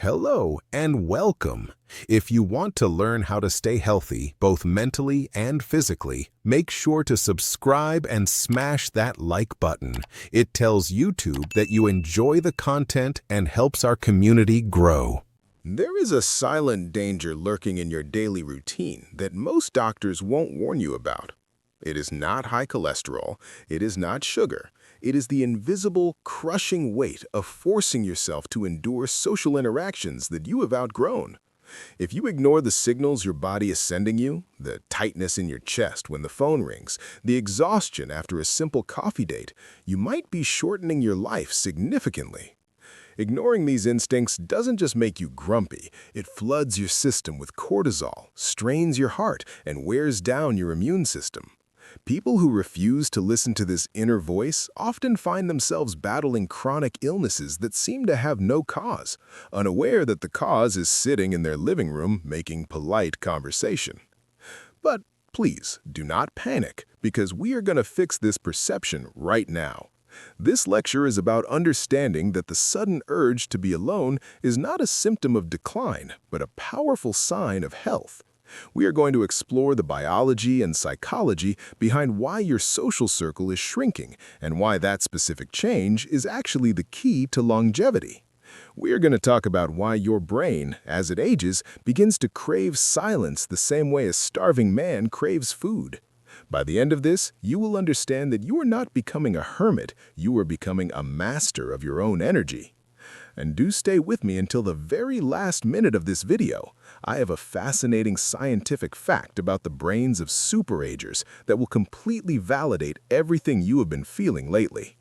Hello and welcome. If you want to learn how to stay healthy, both mentally and physically, make sure to subscribe and smash that like button. It tells YouTube that you enjoy the content and helps our community grow. There is a silent danger lurking in your daily routine that most doctors won't warn you about. It is not high cholesterol, it is not sugar. It is the invisible, crushing weight of forcing yourself to endure social interactions that you have outgrown. If you ignore the signals your body is sending you, the tightness in your chest when the phone rings, the exhaustion after a simple coffee date, you might be shortening your life significantly. Ignoring these instincts doesn't just make you grumpy, it floods your system with cortisol, strains your heart, and wears down your immune system. People who refuse to listen to this inner voice often find themselves battling chronic illnesses that seem to have no cause, unaware that the cause is sitting in their living room making polite conversation. But please, do not panic, because we are going to fix this perception right now. This lecture is about understanding that the sudden urge to be alone is not a symptom of decline, but a powerful sign of health. We are going to explore the biology and psychology behind why your social circle is shrinking and why that specific change is actually the key to longevity. We are going to talk about why your brain, as it ages, begins to crave silence the same way a starving man craves food. By the end of this, you will understand that you are not becoming a hermit, you are becoming a master of your own energy. And do stay with me until the very last minute of this video. I have a fascinating scientific fact about the brains of Super Agers that will completely validate everything you have been feeling lately.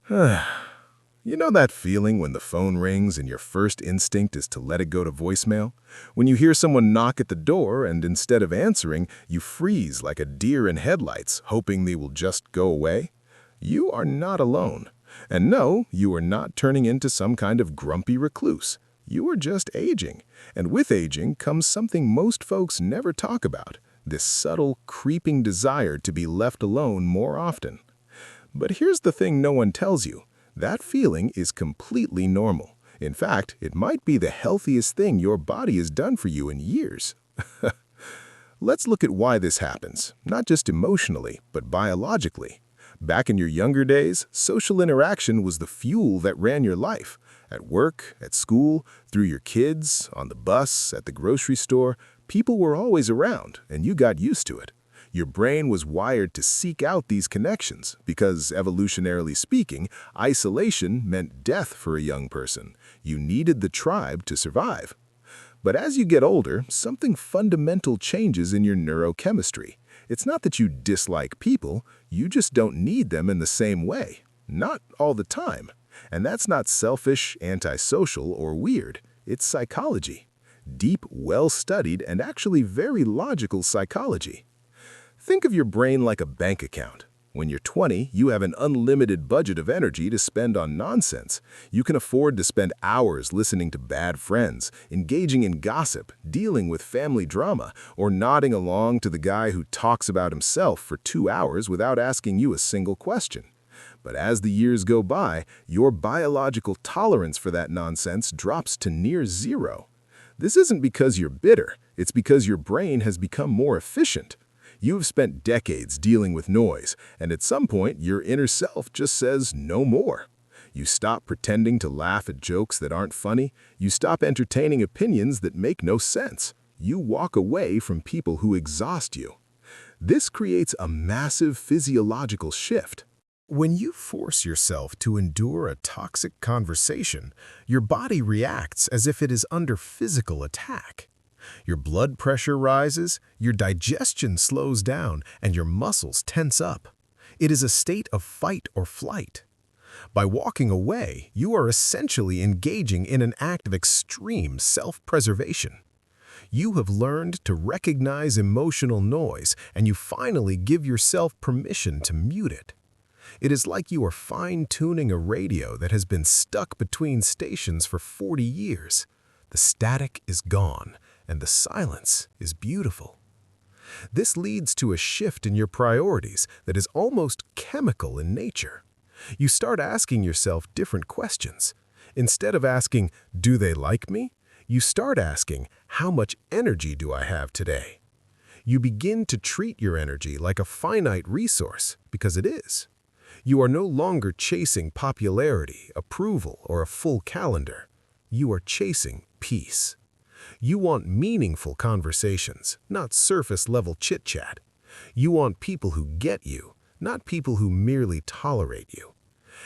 You know that feeling when the phone rings and your first instinct is to let it go to voicemail? When you hear someone knock at the door and instead of answering, you freeze like a deer in headlights, hoping they will just go away? You are not alone. And no, you are not turning into some kind of grumpy recluse. You are just aging. And with aging comes something most folks never talk about, this subtle, creeping desire to be left alone more often. But here's the thing no one tells you. That feeling is completely normal. In fact, it might be the healthiest thing your body has done for you in years. Let's look at why this happens, not just emotionally, but biologically. Back in your younger days, social interaction was the fuel that ran your life. At work, at school, through your kids, on the bus, at the grocery store, people were always around, and you got used to it. Your brain was wired to seek out these connections because, evolutionarily speaking, isolation meant death for a young person. You needed the tribe to survive. But as you get older, something fundamental changes in your neurochemistry. It's not that you dislike people, you just don't need them in the same way. Not all the time. And that's not selfish, antisocial, or weird. It's psychology. Deep, well-studied, and actually very logical psychology. Think of your brain like a bank account. When you're 20, you have an unlimited budget of energy to spend on nonsense. You can afford to spend hours listening to bad friends, engaging in gossip, dealing with family drama, or nodding along to the guy who talks about himself for 2 hours without asking you a single question. But as the years go by, your biological tolerance for that nonsense drops to near zero. This isn't because you're bitter, it's because your brain has become more efficient. You've spent decades dealing with noise, and at some point, your inner self just says no more. You stop pretending to laugh at jokes that aren't funny. You stop entertaining opinions that make no sense. You walk away from people who exhaust you. This creates a massive physiological shift. When you force yourself to endure a toxic conversation, your body reacts as if it is under physical attack. Your blood pressure rises, your digestion slows down, and your muscles tense up. It is a state of fight or flight. By walking away, you are essentially engaging in an act of extreme self-preservation. You have learned to recognize emotional noise, and you finally give yourself permission to mute it. It is like you are fine-tuning a radio that has been stuck between stations for 40 years. The static is gone, and the silence is beautiful. This leads to a shift in your priorities that is almost chemical in nature. You start asking yourself different questions. Instead of asking, "Do they like me?" you start asking, "How much energy do I have today?" You begin to treat your energy like a finite resource, because it is. You are no longer chasing popularity, approval, or a full calendar. You are chasing peace. You want meaningful conversations, not surface-level chit-chat. You want people who get you, not people who merely tolerate you.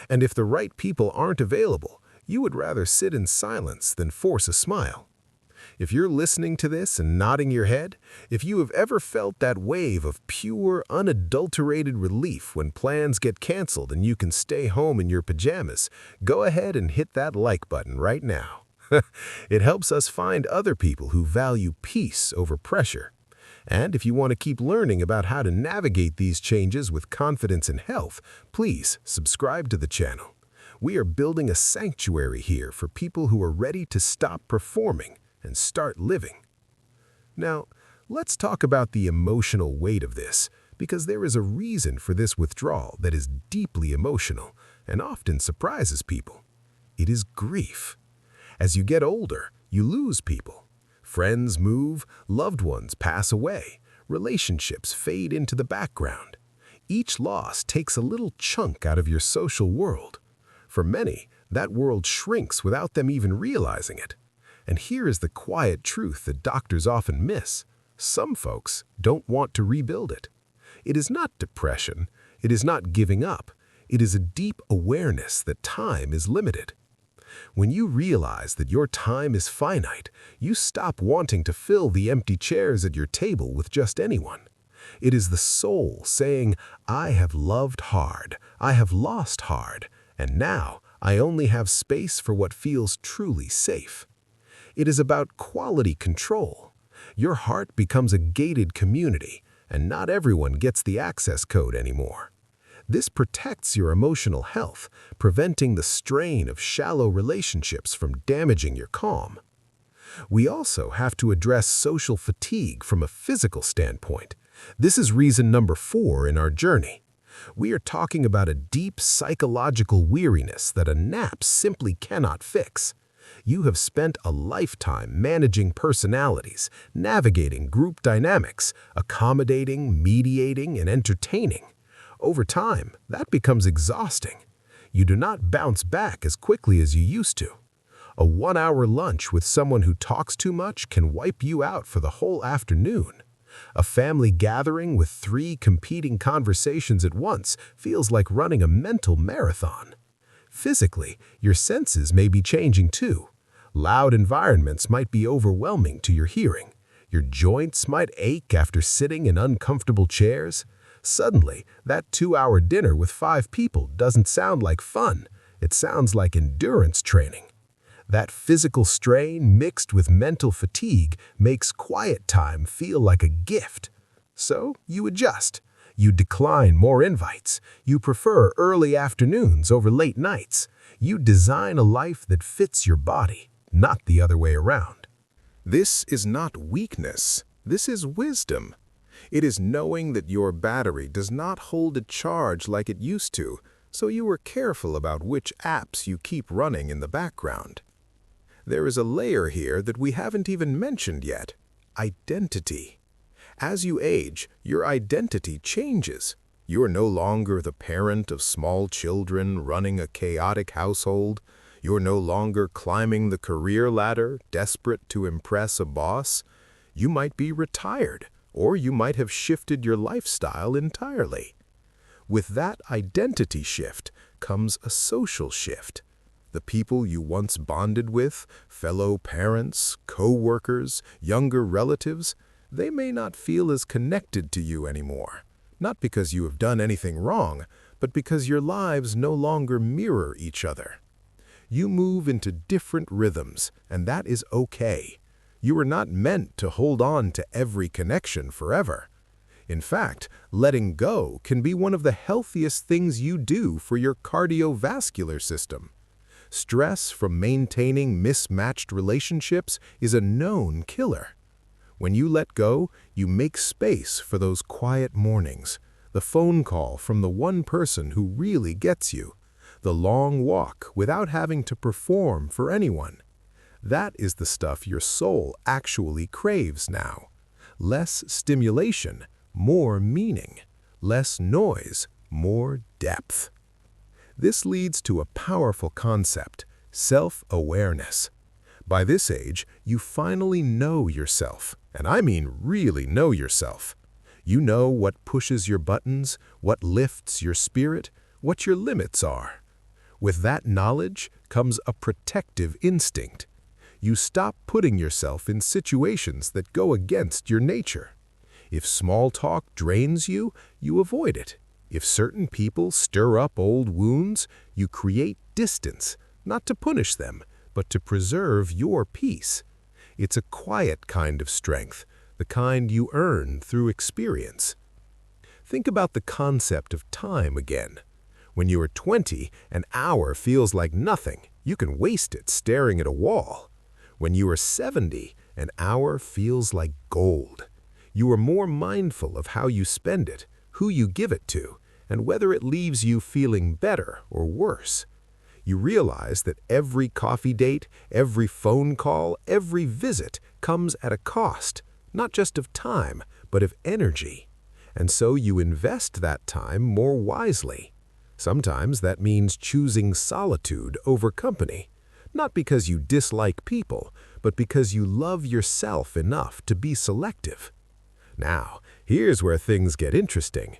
And if the right people aren't available, you would rather sit in silence than force a smile. If you're listening to this and nodding your head, if you have ever felt that wave of pure, unadulterated relief when plans get canceled and you can stay home in your pajamas, go ahead and hit that like button right now. It helps us find other people who value peace over pressure. And if you want to keep learning about how to navigate these changes with confidence and health, please subscribe to the channel. We are building a sanctuary here for people who are ready to stop performing and start living. Now, let's talk about the emotional weight of this, because there is a reason for this withdrawal that is deeply emotional and often surprises people. It is grief. As you get older, you lose people. Friends move, loved ones pass away, relationships fade into the background. Each loss takes a little chunk out of your social world. For many, that world shrinks without them even realizing it. And here is the quiet truth that doctors often miss. Some folks don't want to rebuild it. It is not depression. It is not giving up. It is a deep awareness that time is limited. When you realize that your time is finite, you stop wanting to fill the empty chairs at your table with just anyone. It is the soul saying, "I have loved hard, I have lost hard, and now I only have space for what feels truly safe." It is about quality control. Your heart becomes a gated community, and not everyone gets the access code anymore. This protects your emotional health, preventing the strain of shallow relationships from damaging your calm. We also have to address social fatigue from a physical standpoint. This is reason number 4 in our journey. We are talking about a deep psychological weariness that a nap simply cannot fix. You have spent a lifetime managing personalities, navigating group dynamics, accommodating, mediating, and entertaining. Over time, that becomes exhausting. You do not bounce back as quickly as you used to. A 1-hour lunch with someone who talks too much can wipe you out for the whole afternoon. A family gathering with 3 competing conversations at once feels like running a mental marathon. Physically, your senses may be changing too. Loud environments might be overwhelming to your hearing. Your joints might ache after sitting in uncomfortable chairs. Suddenly, that 2-hour dinner with 5 people doesn't sound like fun. It sounds like endurance training. That physical strain mixed with mental fatigue makes quiet time feel like a gift. So you adjust. You decline more invites. You prefer early afternoons over late nights. You design a life that fits your body, not the other way around. This is not weakness. This is wisdom. It is knowing that your battery does not hold a charge like it used to, so you are careful about which apps you keep running in the background. There is a layer here that we haven't even mentioned yet: identity. As you age, your identity changes. You are no longer the parent of small children running a chaotic household. You are no longer climbing the career ladder, desperate to impress a boss. You might be retired, or you might have shifted your lifestyle entirely. With that identity shift comes a social shift. The people you once bonded with, fellow parents, co-workers, younger relatives, they may not feel as connected to you anymore. Not because you have done anything wrong, but because your lives no longer mirror each other. You move into different rhythms, and that is okay. You are not meant to hold on to every connection forever. In fact, letting go can be one of the healthiest things you do for your cardiovascular system. Stress from maintaining mismatched relationships is a known killer. When you let go, you make space for those quiet mornings, the phone call from the one person who really gets you, the long walk without having to perform for anyone. That is the stuff your soul actually craves now. Less stimulation, more meaning. Less noise, more depth. This leads to a powerful concept, self-awareness. By this age, you finally know yourself, and I mean really know yourself. You know what pushes your buttons, what lifts your spirit, what your limits are. With that knowledge comes a protective instinct. You stop putting yourself in situations that go against your nature. If small talk drains you, you avoid it. If certain people stir up old wounds, you create distance, not to punish them, but to preserve your peace. It's a quiet kind of strength, the kind you earn through experience. Think about the concept of time again. When you are 20, an hour feels like nothing. You can waste it staring at a wall. When you are 70, an hour feels like gold. You are more mindful of how you spend it, who you give it to, and whether it leaves you feeling better or worse. You realize that every coffee date, every phone call, every visit comes at a cost, not just of time, but of energy. And so you invest that time more wisely. Sometimes that means choosing solitude over company, not because you dislike people, but because you love yourself enough to be selective. Now, here's where things get interesting.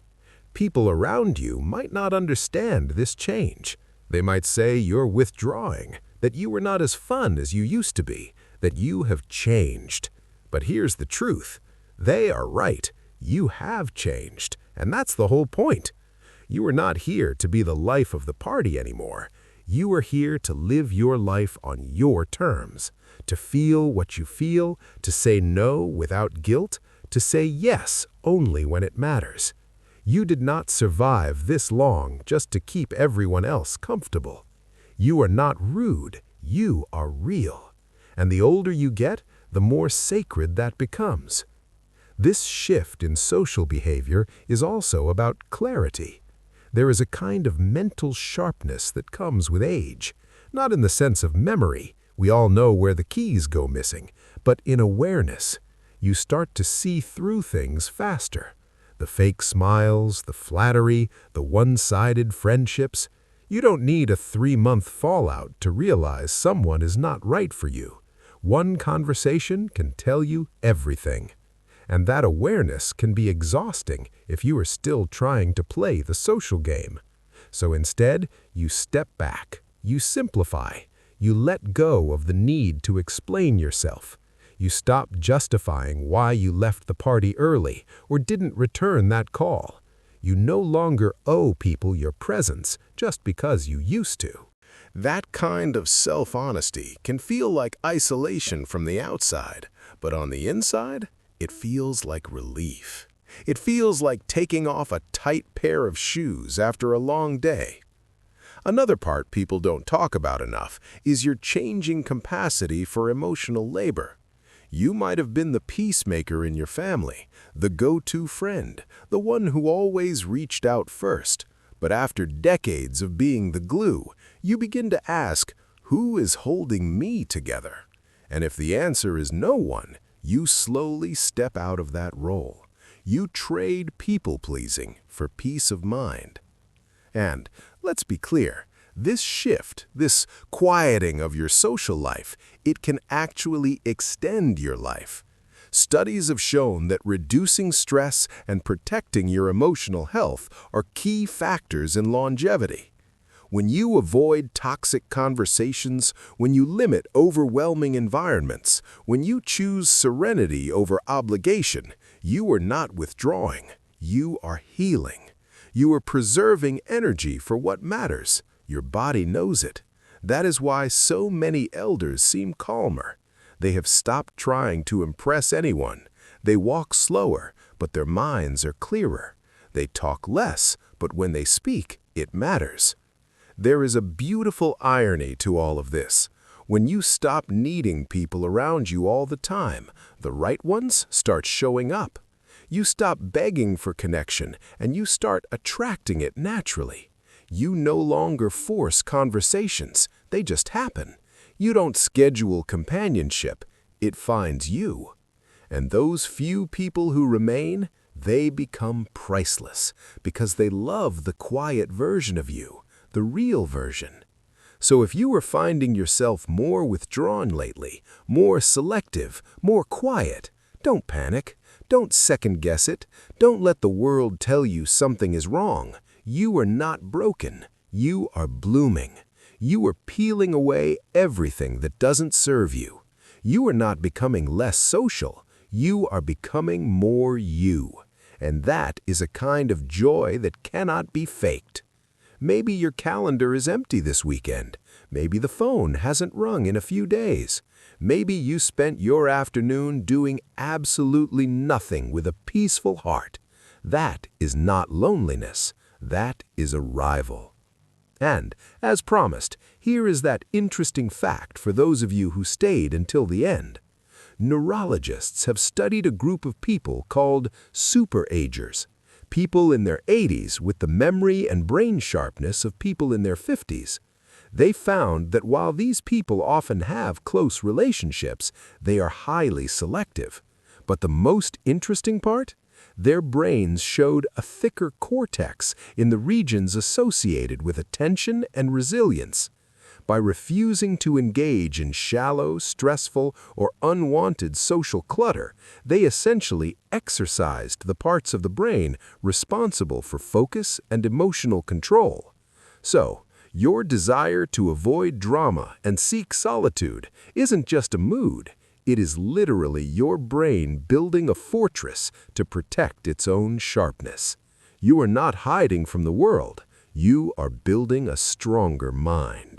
People around you might not understand this change. They might say you're withdrawing, that you are not as fun as you used to be, that you have changed. But here's the truth. They are right. You have changed, and that's the whole point. You are not here to be the life of the party anymore. You are here to live your life on your terms, to feel what you feel, to say no without guilt, to say yes only when it matters. You did not survive this long just to keep everyone else comfortable. You are not rude, you are real. And the older you get, the more sacred that becomes. This shift in social behavior is also about clarity. There is a kind of mental sharpness that comes with age, not in the sense of memory, we all know where the keys go missing, but in awareness. You start to see through things faster. The fake smiles, the flattery, the one-sided friendships. You don't need a 3-month fallout to realize someone is not right for you. One conversation can tell you everything. And that awareness can be exhausting if you are still trying to play the social game. So instead, you step back, you simplify, you let go of the need to explain yourself. You stop justifying why you left the party early or didn't return that call. You no longer owe people your presence just because you used to. That kind of self-honesty can feel like isolation from the outside, but on the inside, it feels like relief. It feels like taking off a tight pair of shoes after a long day. Another part people don't talk about enough is your changing capacity for emotional labor. You might have been the peacemaker in your family, the go-to friend, the one who always reached out first. But after decades of being the glue, you begin to ask, who is holding me together? And if the answer is no one, you slowly step out of that role. You trade people-pleasing for peace of mind. And let's be clear, this shift, this quieting of your social life, it can actually extend your life. Studies have shown that reducing stress and protecting your emotional health are key factors in longevity. When you avoid toxic conversations, when you limit overwhelming environments, when you choose serenity over obligation, you are not withdrawing, you are healing. You are preserving energy for what matters. Your body knows it. That is why so many elders seem calmer. They have stopped trying to impress anyone. They walk slower, but their minds are clearer. They talk less, but when they speak, it matters. There is a beautiful irony to all of this. When you stop needing people around you all the time, the right ones start showing up. You stop begging for connection, and you start attracting it naturally. You no longer force conversations, they just happen. You don't schedule companionship, it finds you. And those few people who remain, they become priceless because they love the quiet version of you, the real version. So if you are finding yourself more withdrawn lately, more selective, more quiet, don't panic. Don't second-guess it. Don't let the world tell you something is wrong. You are not broken. You are blooming. You are peeling away everything that doesn't serve you. You are not becoming less social. You are becoming more you. And that is a kind of joy that cannot be faked. Maybe your calendar is empty this weekend. Maybe the phone hasn't rung in a few days. Maybe you spent your afternoon doing absolutely nothing with a peaceful heart. That is not loneliness. That is arrival. And, as promised, here is that interesting fact for those of you who stayed until the end. Neurologists have studied a group of people called Super Agers. People in their 80s with the memory and brain sharpness of people in their 50s. They found that while these people often have close relationships, they are highly selective. But the most interesting part? Their brains showed a thicker cortex in the regions associated with attention and resilience. By refusing to engage in shallow, stressful, or unwanted social clutter, they essentially exercised the parts of the brain responsible for focus and emotional control. So, your desire to avoid drama and seek solitude isn't just a mood. It is literally your brain building a fortress to protect its own sharpness. You are not hiding from the world. You are building a stronger mind.